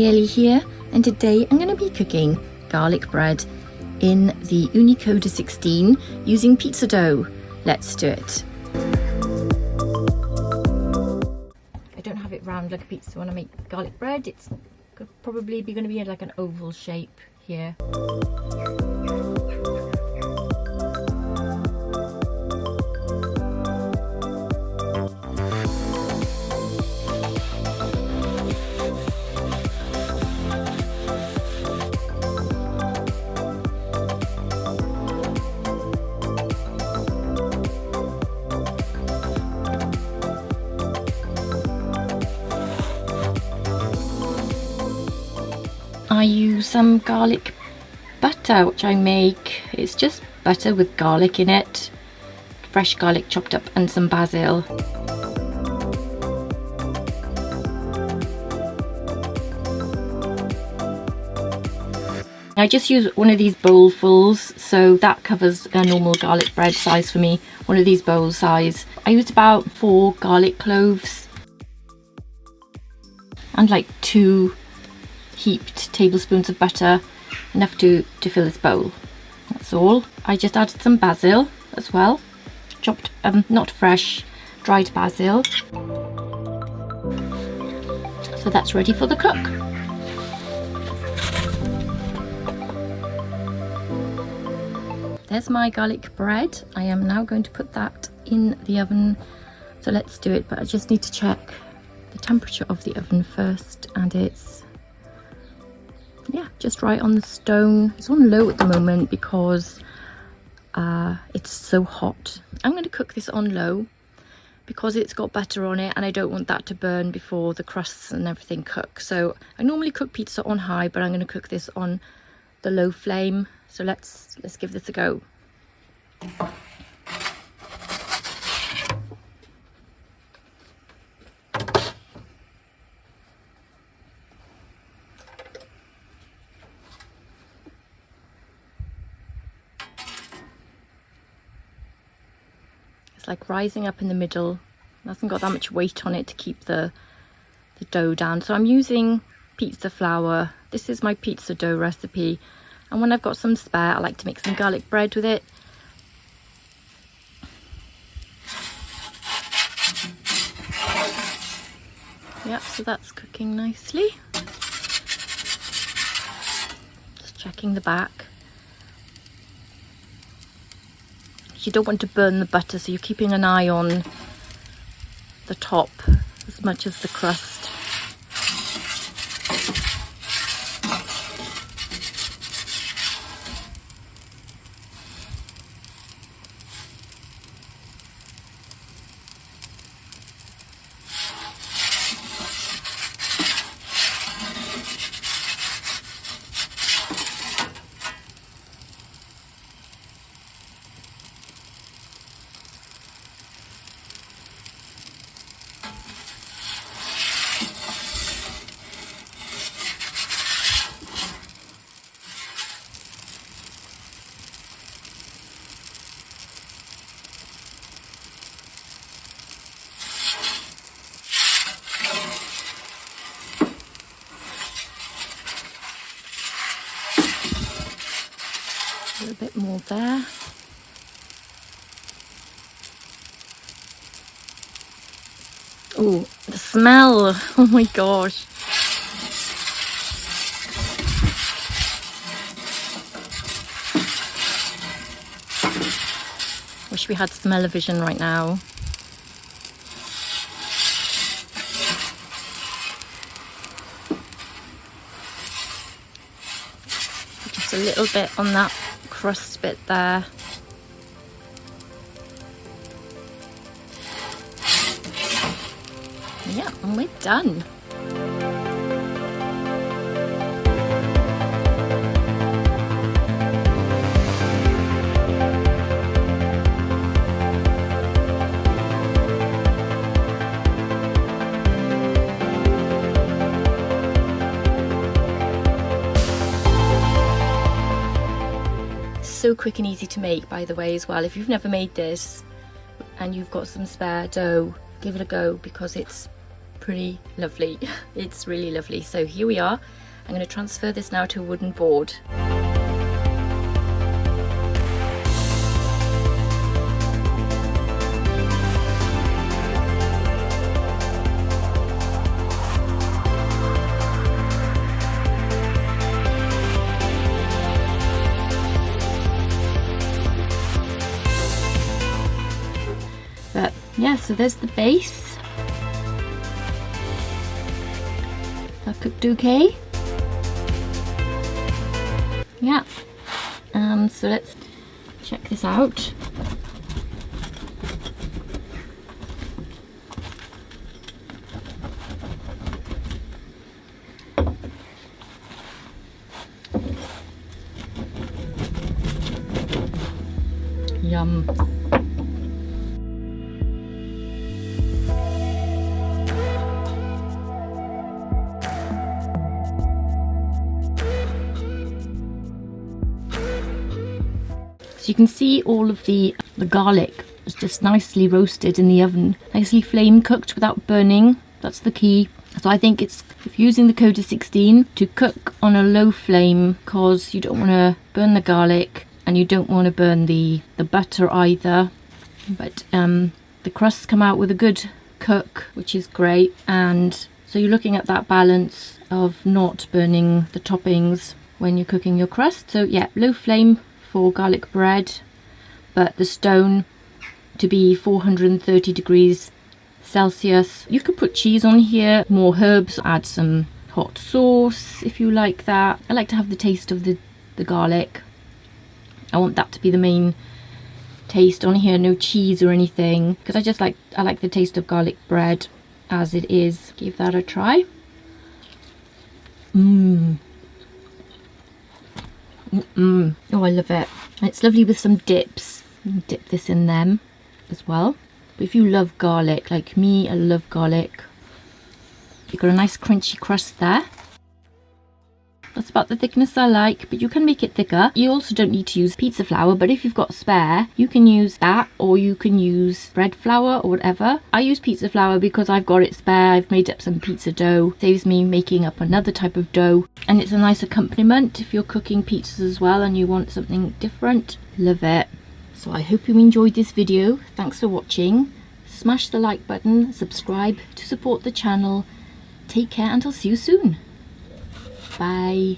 Ellie here, and today I'm going to be cooking garlic bread in the Ooni Koda 16 using pizza dough. Let's do it. I don't have it round like a pizza when I make garlic bread. It's probably going to be like an oval shape here. I use some garlic butter which I make. It's just butter with garlic in it, fresh garlic chopped up, and some basil. I just use one of these bowlfuls, so that covers a normal garlic bread size for me, one of these bowl size. I used about 4 garlic cloves and like 2 heaped tablespoons of butter, enough to fill this bowl. That's all. I just added some basil as well, chopped, not fresh, dried basil. So that's ready for the cook. There's my garlic bread. I am now going to put that in the oven. So let's do it, but I just need to check the temperature of the oven first, and it's just right on the stone. It's on low at the moment because it's so hot. I'm going to cook this on low because it's got butter on it and I don't want that to burn before the crusts and everything cook. So I normally cook pizza on high, but I'm going to cook this on the low flame. So let's give this a go. It's like rising up in the middle. It hasn't got that much weight on it to keep the dough down. So I'm using pizza flour. This is my pizza dough recipe. And when I've got some spare, I like to make some garlic bread with it. Yep, so that's cooking nicely. Just checking the back. You don't want to burn the butter, so you're keeping an eye on the top as much as the crust. A little bit more there. Oh, the smell! Oh my gosh! Wish we had smell-o-vision right now. Just a little bit on that crust bit there. Yeah, and we're done. So quick and easy to make, by the way, as well. If you've never made this and you've got some spare dough, give it a go because it's pretty lovely. It's really lovely. So here we are. I'm going to transfer this now to a wooden board. But yeah, so there's the base. That cooked okay. Yeah. So let's check this out. Yum. So you can see all of the garlic is just nicely roasted in the oven, nicely flame cooked without burning. That's the key. So I think it's, if you're using the Koda 16, to cook on a low flame, because you don't want to burn the garlic and you don't want to burn the butter either. But the crusts come out with a good cook, which is great. And so you're looking at that balance of not burning the toppings when you're cooking your crust. So yeah, low flame for garlic bread, but the stone to be 430 degrees Celsius. You could put cheese on here, more herbs, add some hot sauce if you like that. I like to have the taste of the garlic. I want that to be the main taste on here, no cheese or anything, because I like the taste of garlic bread as it is. Give that a try. Oh, I love it. And it's lovely with some dips. You can dip this in them as well. But if you love garlic, like me, I love garlic. You've got a nice crunchy crust there. That's about the thickness I like, but you can make it thicker. You also don't need to use pizza flour, but if you've got spare, you can use that, or you can use bread flour or whatever. I use pizza flour because I've got it spare. I've made up some pizza dough. Saves me making up another type of dough, and it's a nice accompaniment if you're cooking pizzas as well and you want something different. Love it. So I hope you enjoyed this video. Thanks for watching. Smash the like button, subscribe to support the channel. Take care, and I'll see you soon. Bye.